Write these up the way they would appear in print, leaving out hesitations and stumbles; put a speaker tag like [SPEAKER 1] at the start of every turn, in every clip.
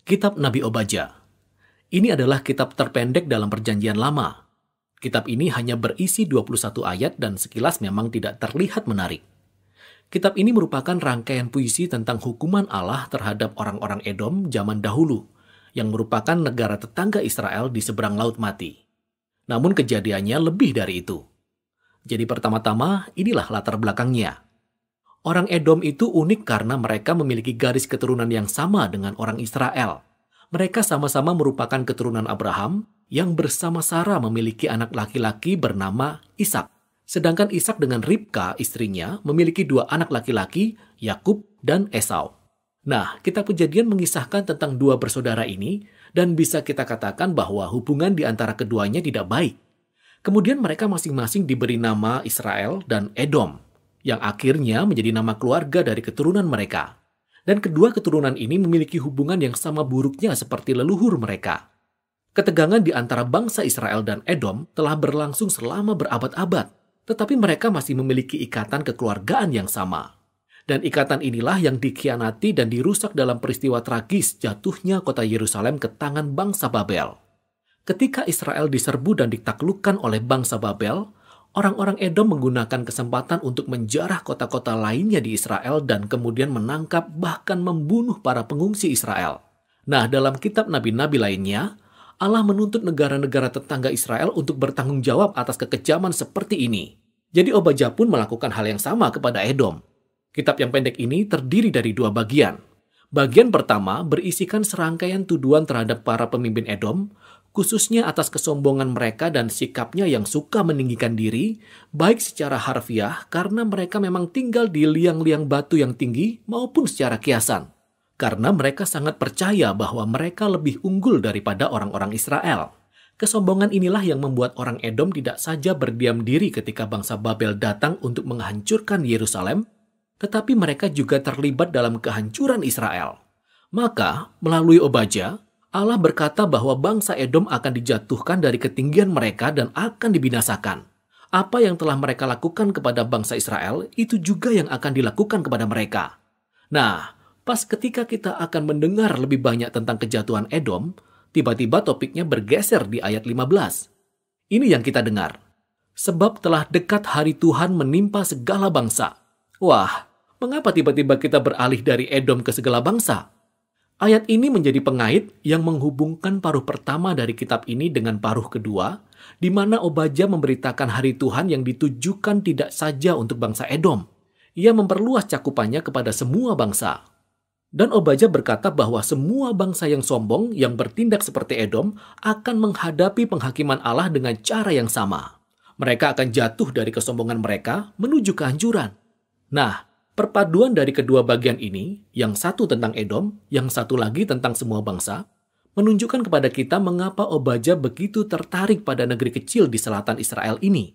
[SPEAKER 1] Kitab Nabi Obadja. Ini adalah kitab terpendek dalam Perjanjian Lama. Kitab ini hanya berisi 21 ayat dan sekilas memang tidak terlihat menarik. Kitab ini merupakan rangkaian puisi tentang hukuman Allah terhadap orang-orang Edom zaman dahulu, yang merupakan negara tetangga Israel di seberang Laut Mati. Namun kejadiannya lebih dari itu. Jadi pertama-tama, inilah latar belakangnya. Orang Edom itu unik karena mereka memiliki garis keturunan yang sama dengan orang Israel. Mereka sama-sama merupakan keturunan Abraham yang bersama Sarah memiliki anak laki-laki bernama Ishak. Sedangkan Ishak dengan Ribka, istrinya, memiliki 2 anak laki-laki, Yakub dan Esau. Nah, kitab Kejadian mengisahkan tentang 2 bersaudara ini dan bisa kita katakan bahwa hubungan di antara keduanya tidak baik. Kemudian mereka masing-masing diberi nama Israel dan Edom, yang akhirnya menjadi nama keluarga dari keturunan mereka. Dan kedua keturunan ini memiliki hubungan yang sama buruknya seperti leluhur mereka. Ketegangan di antara bangsa Israel dan Edom telah berlangsung selama berabad-abad, tetapi mereka masih memiliki ikatan kekeluargaan yang sama. Dan ikatan inilah yang dikhianati dan dirusak dalam peristiwa tragis jatuhnya kota Yerusalem ke tangan bangsa Babel. Ketika Israel diserbu dan ditaklukkan oleh bangsa Babel, orang-orang Edom menggunakan kesempatan untuk menjarah kota-kota lainnya di Israel dan kemudian menangkap bahkan membunuh para pengungsi Israel. Nah, dalam kitab nabi-nabi lainnya, Allah menuntut negara-negara tetangga Israel untuk bertanggung jawab atas kekejaman seperti ini. Jadi Obadja pun melakukan hal yang sama kepada Edom. Kitab yang pendek ini terdiri dari 2 bagian. Bagian pertama berisikan serangkaian tuduhan terhadap para pemimpin Edom, khususnya atas kesombongan mereka dan sikapnya yang suka meninggikan diri, baik secara harfiah karena mereka memang tinggal di liang-liang batu yang tinggi maupun secara kiasan. Karena mereka sangat percaya bahwa mereka lebih unggul daripada orang-orang Israel. Kesombongan inilah yang membuat orang Edom tidak saja berdiam diri ketika bangsa Babel datang untuk menghancurkan Yerusalem, tetapi mereka juga terlibat dalam kehancuran Israel. Maka, melalui Obadja, Allah berkata bahwa bangsa Edom akan dijatuhkan dari ketinggian mereka dan akan dibinasakan. Apa yang telah mereka lakukan kepada bangsa Israel, itu juga yang akan dilakukan kepada mereka. Nah, pas ketika kita akan mendengar lebih banyak tentang kejatuhan Edom, tiba-tiba topiknya bergeser di ayat 15. Ini yang kita dengar. Sebab telah dekat hari Tuhan menimpa segala bangsa. Wah, mengapa tiba-tiba kita beralih dari Edom ke segala bangsa? Ayat ini menjadi pengait yang menghubungkan paruh pertama dari kitab ini dengan paruh kedua, di mana Obadja memberitakan hari Tuhan yang ditujukan tidak saja untuk bangsa Edom. Ia memperluas cakupannya kepada semua bangsa. Dan Obadja berkata bahwa semua bangsa yang sombong yang bertindak seperti Edom akan menghadapi penghakiman Allah dengan cara yang sama. Mereka akan jatuh dari kesombongan mereka menuju kehancuran. Nah, perpaduan dari kedua bagian ini, yang satu tentang Edom, yang satu lagi tentang semua bangsa, menunjukkan kepada kita mengapa Obadja begitu tertarik pada negeri kecil di selatan Israel ini.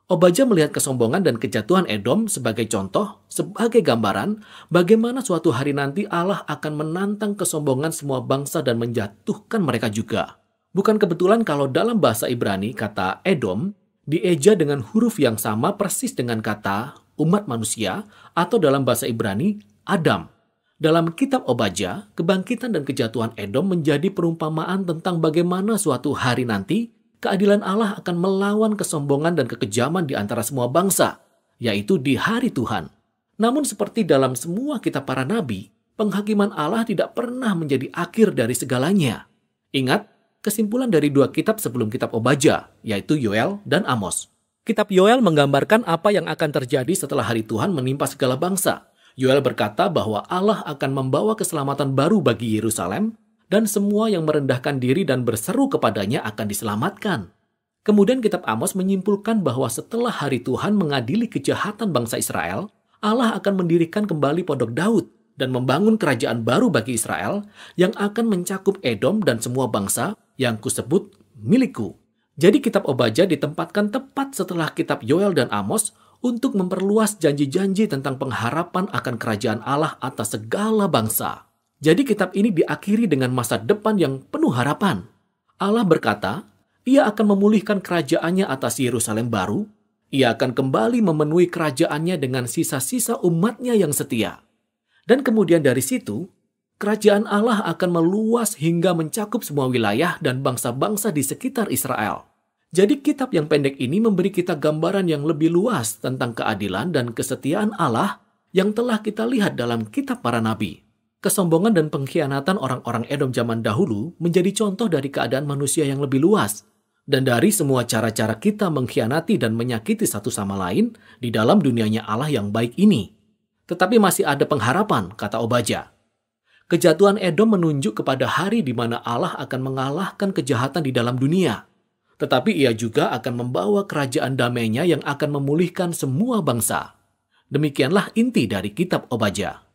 [SPEAKER 1] Obadja melihat kesombongan dan kejatuhan Edom sebagai contoh, sebagai gambaran, bagaimana suatu hari nanti Allah akan menantang kesombongan semua bangsa dan menjatuhkan mereka juga. Bukan kebetulan kalau dalam bahasa Ibrani kata Edom dieja dengan huruf yang sama persis dengan kata umat manusia, atau dalam bahasa Ibrani, Adam. Dalam kitab Obadja, kebangkitan dan kejatuhan Edom menjadi perumpamaan tentang bagaimana suatu hari nanti, keadilan Allah akan melawan kesombongan dan kekejaman di antara semua bangsa, yaitu di hari Tuhan. Namun seperti dalam semua kitab para nabi, penghakiman Allah tidak pernah menjadi akhir dari segalanya. Ingat, kesimpulan dari 2 kitab sebelum kitab Obadja, yaitu Yoel dan Amos. Kitab Yoel menggambarkan apa yang akan terjadi setelah hari Tuhan menimpa segala bangsa. Yoel berkata bahwa Allah akan membawa keselamatan baru bagi Yerusalem dan semua yang merendahkan diri dan berseru kepadanya akan diselamatkan. Kemudian kitab Amos menyimpulkan bahwa setelah hari Tuhan mengadili kejahatan bangsa Israel, Allah akan mendirikan kembali pondok Daud dan membangun kerajaan baru bagi Israel yang akan mencakup Edom dan semua bangsa yang kusebut milikku. Jadi kitab Obadja ditempatkan tepat setelah kitab Yoel dan Amos untuk memperluas janji-janji tentang pengharapan akan kerajaan Allah atas segala bangsa. Jadi kitab ini diakhiri dengan masa depan yang penuh harapan. Allah berkata, Ia akan memulihkan kerajaannya atas Yerusalem baru. Ia akan kembali memenuhi kerajaannya dengan sisa-sisa umatnya yang setia. Dan kemudian dari situ, Kerajaan Allah akan meluas hingga mencakup semua wilayah dan bangsa-bangsa di sekitar Israel. Jadi kitab yang pendek ini memberi kita gambaran yang lebih luas tentang keadilan dan kesetiaan Allah yang telah kita lihat dalam kitab para nabi. Kesombongan dan pengkhianatan orang-orang Edom zaman dahulu menjadi contoh dari keadaan manusia yang lebih luas. Dan dari semua cara-cara kita mengkhianati dan menyakiti satu sama lain di dalam dunianya Allah yang baik ini. Tetapi masih ada pengharapan, kata Obadya. Kejatuhan Edom menunjuk kepada hari di mana Allah akan mengalahkan kejahatan di dalam dunia. Tetapi ia juga akan membawa kerajaan damainya yang akan memulihkan semua bangsa. Demikianlah inti dari kitab Obadya.